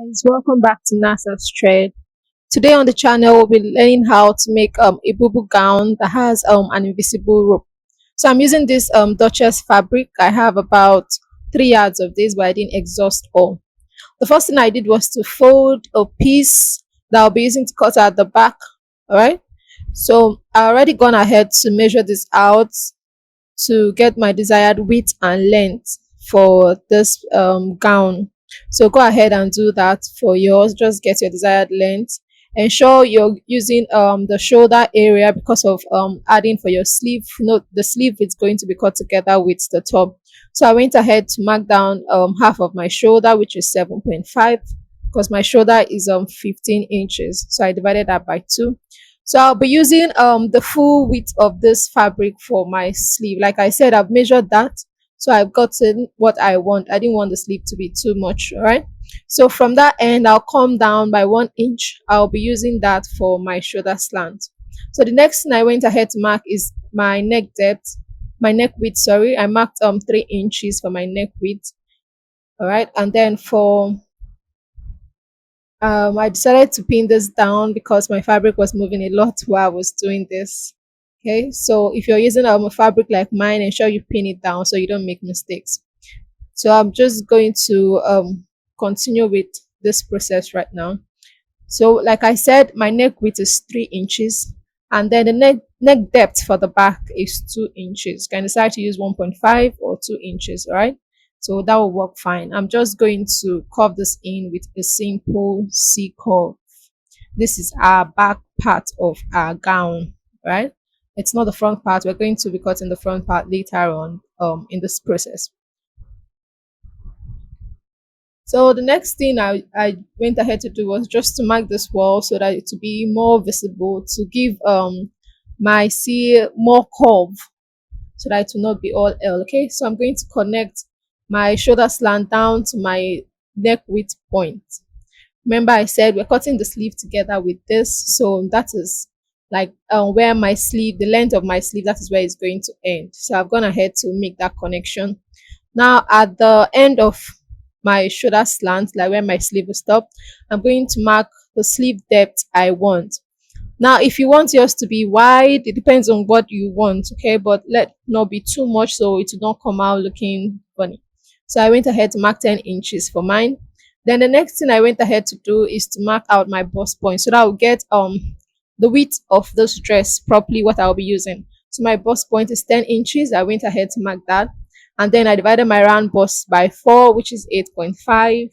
Guys, welcome back to NASA's Thread. Today on the channel, we'll be learning how to make a bubu gown that has an invisible rope. So I'm using this Duchess fabric. I have about 3 yards of this, but I didn't exhaust all. The first thing I did was to fold a piece that I'll be using to cut out the back. All right. So I already gone ahead to measure this out to get my desired width and length for this gown. So go ahead and do that for yours. Just get your desired length. Ensure you're using the shoulder area because of adding for your sleeve. Note the sleeve is going to be cut together with the top. So I went ahead to mark down half of my shoulder, which is 7.5, because my shoulder is 15 inches. So I divided that by 2. So I'll be using the full width of this fabric for my sleeve. Like I said, I've measured that. So I've gotten what I want. I didn't want the sleeve to be too much, all right? So from that end, I'll come down by 1 inch. I'll be using that for my shoulder slant. So the next thing I went ahead to mark is my neck depth, my neck width, sorry. I marked 3 inches for my neck width. All right. And then for I decided to pin this down because my fabric was moving a lot while I was doing this. Okay, so if you're using a fabric like mine, ensure you pin it down so you don't make mistakes. So I'm just going to continue with this process right now. So like I said, my neck width is 3 inches, and then the neck depth for the back is 2 inches. You can decide to use 1.5 or 2 inches, all right? So that will work fine. I'm just going to curve this in with a simple C curve. This is our back part of our gown, right? It's not the front part. We're going to be cutting the front part later on in this process. So the next thing I went ahead to do was just to mark this wall so that it to be more visible, to give my C more curve so that it will not be all L. Okay, so I'm going to connect my shoulder slant down to my neck width point. Remember I said we're cutting the sleeve together with this, so that is like where my sleeve, the length of my sleeve, that is where it's going to end. So I've gone ahead to make that connection. Now at the end of my shoulder slant, like where my sleeve will stop, I'm going to mark the sleeve depth I want. Now if you want yours to be wide, it depends on what you want, okay, but let not be too much so it will not come out looking funny. So I went ahead to mark 10 inches for mine. Then the next thing I went ahead to do is to mark out my bust point so that I'll get the width of this dress properly, what I'll be using. So my bust point is 10 inches. I went ahead to mark that, and then I divided my round bust by 4, which is 8.5,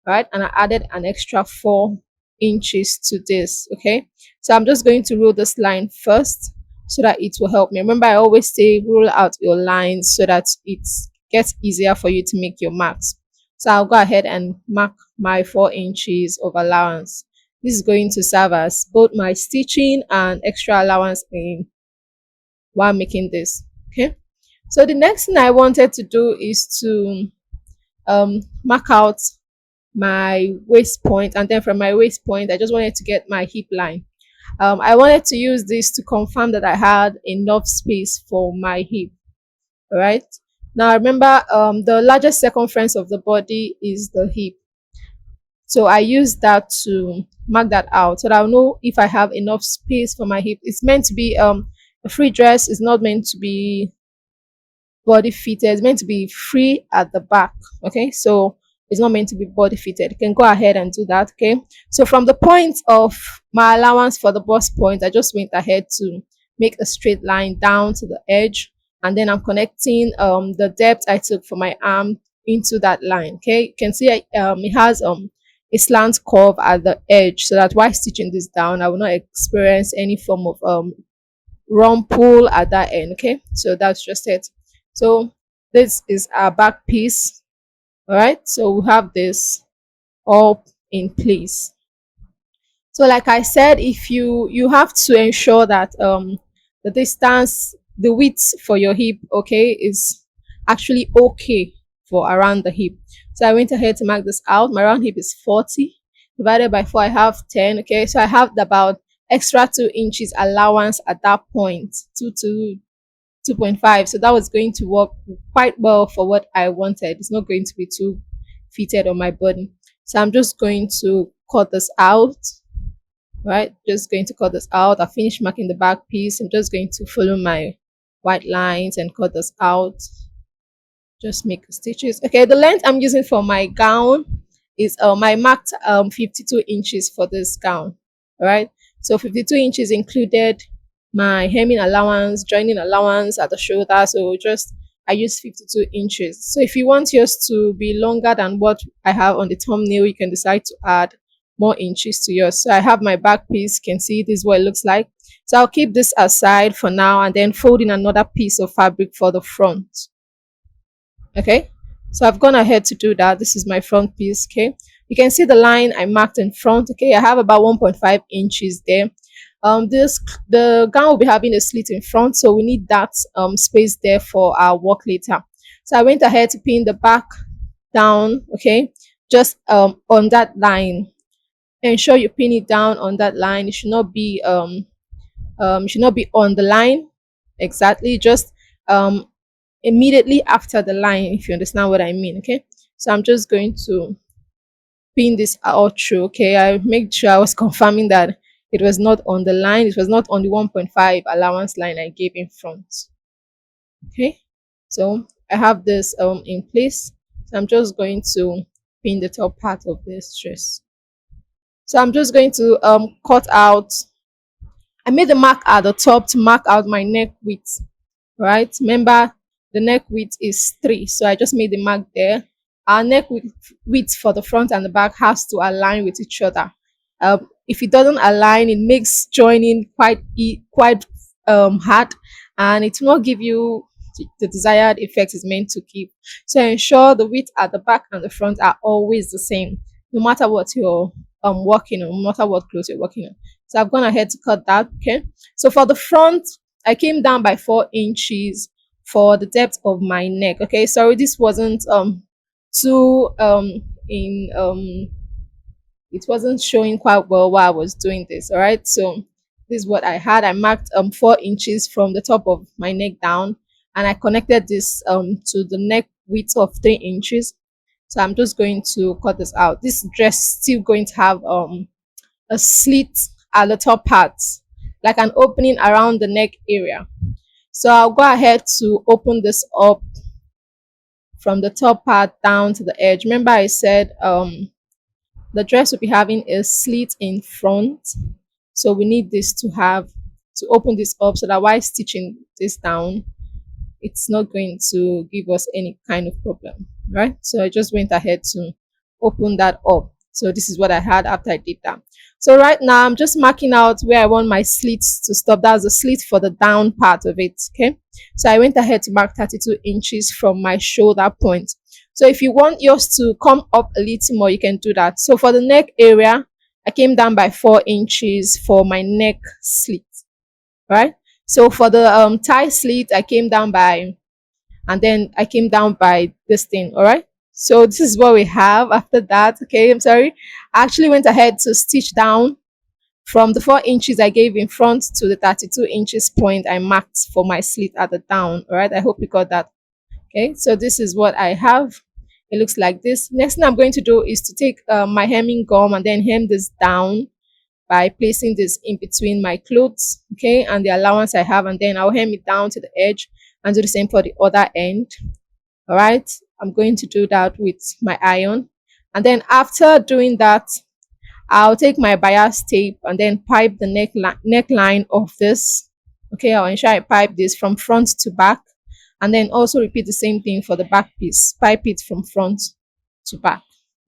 right? And I added an extra 4 inches to this. Okay, so I'm just going to rule this line first so that it will help me. Remember I always say rule out your lines so that it gets easier for you to make your marks. So I'll go ahead and mark my 4 inches of allowance. This is going to serve as both my stitching and extra allowance in while making this. Okay, so the next thing I wanted to do is to mark out my waist point, and then from my waist point I just wanted to get my hip line. I wanted to use this to confirm that I had enough space for my hip. All right, now remember the largest circumference of the body is the hip, so I use that to mark that out so that I'll know if I have enough space for my hip. It's meant to be a free dress. Is not meant to be body fitted. It's meant to be free at the back. Okay, so it's not meant to be body fitted. You can go ahead and do that. Okay, so from the point of my allowance for the bust point, I just went ahead to make a straight line down to the edge, and then I'm connecting the depth I took for my arm into that line. Okay, you can see it has a slant curve at the edge, so that while stitching this down I will not experience any form of rumple at that end. Okay, so that's just it. So this is our back piece. All right, so we have this all in place. So like I said, if you have to ensure that the distance, the width for your hip, okay, is actually okay for around the hip. So I went ahead to mark this out. My round hip is 40 divided by 4. I have 10. Okay, so I have about extra 2 inches allowance at that point, 2 to 2.5. So that was going to work quite well for what I wanted. It's not going to be too fitted on my body. So I'm just going to cut this out, right? Just going to cut this out. I finished marking the back piece. I'm just going to follow my white lines and cut this out. Just make stitches. Okay, the length I'm using for my gown is I marked 52 inches for this gown. All right, so 52 inches included my hemming allowance, joining allowance at the shoulder. So just I use 52 inches. So if you want yours to be longer than what I have on the thumbnail, you can decide to add more inches to yours. So I have my back piece. You can see this is what it looks like. So I'll keep this aside for now and then fold in another piece of fabric for the front. Okay, so I've gone ahead to do that. This is my front piece. Okay, you can see the line I marked in front. Okay, I have about 1.5 inches there. This the gown will be having a slit in front, so we need that space there for our work later. So I went ahead to pin the back down. Okay, just on that line. Ensure you pin it down on that line. It should not be on the line exactly. Just immediately after the line, if you understand what I mean. Okay, so I'm just going to pin this out through. Okay, I made sure I was confirming that it was not on the line, it was not on the 1.5 allowance line I gave in front. Okay, so I have this in place. So I'm just going to pin the top part of this dress. So I'm just going to cut out. I made the mark at the top to mark out my neck width, right? Remember, the neck width is 3, so I just made the mark there. Our neck width for the front and the back has to align with each other. If it doesn't align, it makes joining quite hard, and it will not give you the desired effect it's meant to give. So ensure the width at the back and the front are always the same, no matter what you're working on, no matter what clothes you're working on. So I've gone ahead to cut that. Okay, so for the front, I came down by 4 inches for the depth of my neck. Okay, sorry, this wasn't too in it wasn't showing quite well while I was doing this. All right, so this is what I had. I marked 4 inches from the top of my neck down, and I connected this to the neck width of 3 inches. So I'm just going to cut this out. This dress is still going to have a slit at the top part, like an opening around the neck area. So I'll go ahead to open this up from the top part down to the edge. Remember I said the dress will be having a slit in front. So we need this to open this up so that while stitching this down, it's not going to give us any kind of problem, right? So I just went ahead to open that up. So this is what I had after I did that. So right now I'm just marking out where I want my slits to stop. That's the slit for the down part of it. Okay, so I went ahead to mark 32 inches from my shoulder point. So if you want yours to come up a little more, you can do that. So for the neck area, I came down by 4 inches for my neck slit, right? So for the tie slit, I came down by, and then I came down by this thing. All right, so this is what we have after that. Okay, I'm sorry, I actually went ahead to stitch down from the 4 inches I gave in front to the 32 inches point I marked for my slit at the down. All right, I hope you got that. Okay, so this is what I have. It looks like this. Next thing I'm going to do is to take my hemming gum and then hem this down by placing this in between my clothes, okay, and the allowance I have, and then I'll hem it down to the edge and do the same for the other end. All right, I'm going to do that with my iron, and then after doing that, I'll take my bias tape and then pipe the neckline of this. Okay, I'll ensure I pipe this from front to back, and then also repeat the same thing for the back piece. Pipe it from front to back.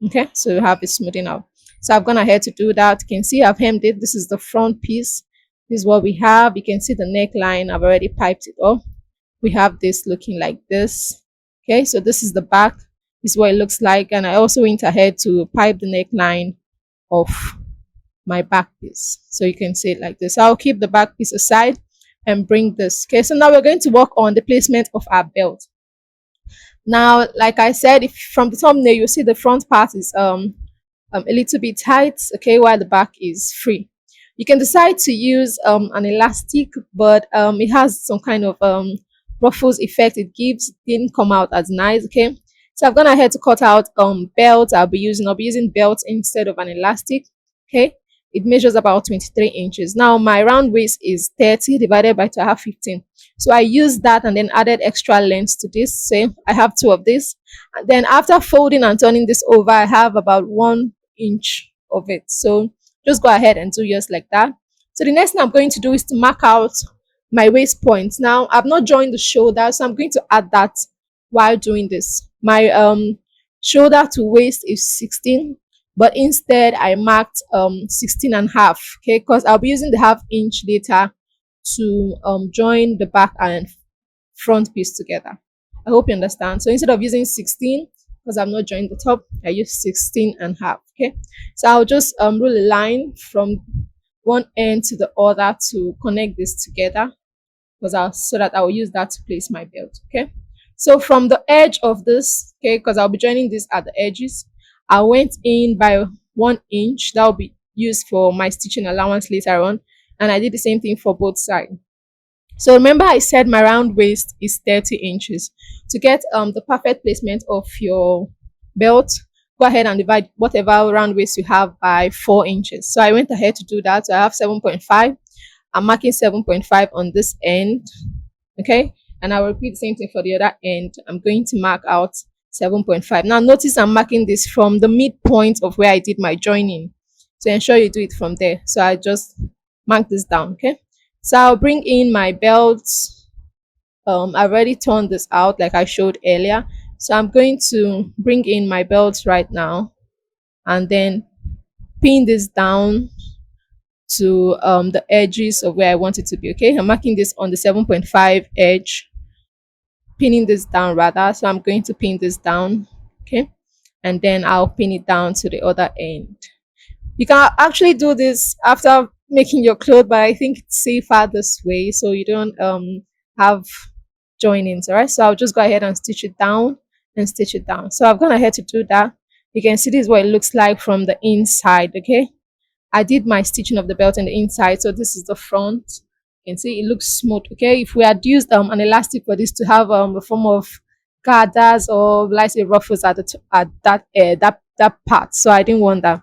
Okay, so you have it smoothing out. So I've gone ahead to do that. You can see I've hemmed it. This is the front piece. This is what we have. You can see the neckline. I've already piped it up. We have this looking like this. Okay, so this is the back. This is what it looks like. And I also went ahead to pipe the neckline of my back piece. So you can see it like this. I'll keep the back piece aside and bring this. Okay, so now we're going to work on the placement of our belt. Now, like I said, if from the thumbnail, you see the front part is a little bit tight, okay, while the back is free. You can decide to use an elastic, but it has some kind of ruffles effect it gives. It didn't come out as nice. Okay, So I've gone ahead to cut out belt. I'll be using belt instead of an elastic. Okay, it measures about 23 inches. Now my round waist is 30 divided by 2, I have 15. So I used that and then added extra length to this. Say I have two of this. And then after folding and turning this over, I have about 1 inch of it. So just go ahead and do yours like that. So the next thing I'm going to do is to mark out my waist point. Now I've not joined the shoulder, so I'm going to add that while doing this. My shoulder to waist is 16, but instead I marked 16 and a half. Okay, because I'll be using the half inch later to join the back and front piece together. I hope you understand. So instead of using 16, because I'm not joined the top, I use 16 and a half. Okay, so I'll just rule a line from one end to the other to connect this together, because I'll so that I'll use that to place my belt. Okay, so from the edge of this, okay, because I'll be joining this at the edges, I went in by 1 inch. That will be used for my stitching allowance later on, and I did the same thing for both sides. So remember I said my round waist is 30 inches. To get the perfect placement of your belt, go ahead and divide whatever round waist you have by 4 inches. So I went ahead to do that. So I have 7.5. I'm marking 7.5 on this end. Okay, and I will repeat the same thing for the other end. I'm going to mark out 7.5. Now notice I'm marking this from the midpoint of where I did my joining, so ensure you do it from there. So I just mark this down. Okay, so I'll bring in my belt. I've already turned this out like I showed earlier, so I'm going to bring in my belt right now and then pin this down to the edges of where I want it to be. Okay, I'm marking this on the 7.5 edge, pinning this down rather. So I'm going to pin this down. Okay, and then I'll pin it down to the other end. You can actually do this after making your clothes, but I think it's safer this way so you don't have joinings. All right, so I'll just go ahead and stitch it down and stitch it down. So I've gone ahead to do that. You can see this is what it looks like from the inside. Okay, I did my stitching of the belt on the inside, so this is the front. You can see it looks smooth. Okay, if we had used an elastic for this to have a form of gathers or like say ruffles at at that part, so I didn't want that.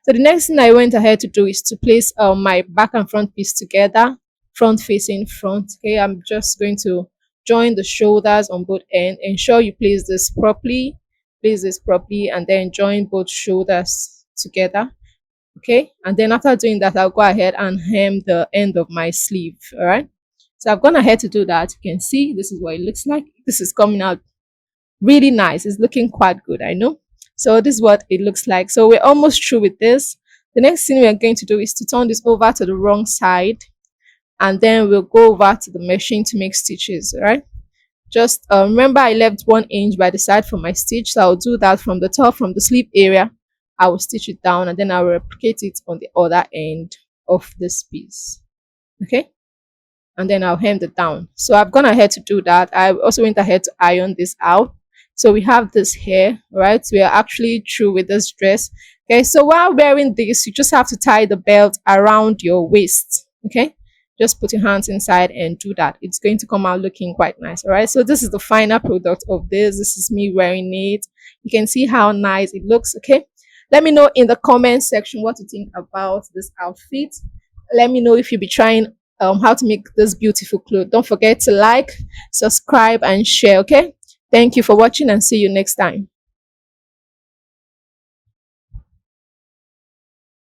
So the next thing I went ahead to do is to place my back and front piece together, front facing front. Okay, I'm just going to join the shoulders on both ends. Ensure you place this properly, and then join both shoulders together. Okay, and then after doing that, I'll go ahead and hem the end of my sleeve. All right, so I've gone ahead to do that. You can see this is what it looks like. This is coming out really nice. It's looking quite good, I know. So this is what it looks like. So we're almost through with this. The next thing we're going to do is to turn this over to the wrong side, and then we'll go over to the machine to make stitches. All right, just remember I left 1 inch by the side for my stitch, so I'll do that from the top, from the sleeve area. I will stitch it down and then I'll replicate it on the other end of this piece. Okay, and then I'll hem it down. So I've gone ahead to do that. I also went ahead to iron this out. So we have this here, right? We are actually through with this dress. Okay, so while wearing this, you just have to tie the belt around your waist. Okay, just put your hands inside and do that. It's going to come out looking quite nice. All right, so this is the final product of this. This is me wearing it. You can see how nice it looks. Okay, let me know in the comment section what you think about this outfit. Let me know if you'll be trying how to make this beautiful clothes. Don't forget to like, subscribe, and share. Okay, thank you for watching and see you next time.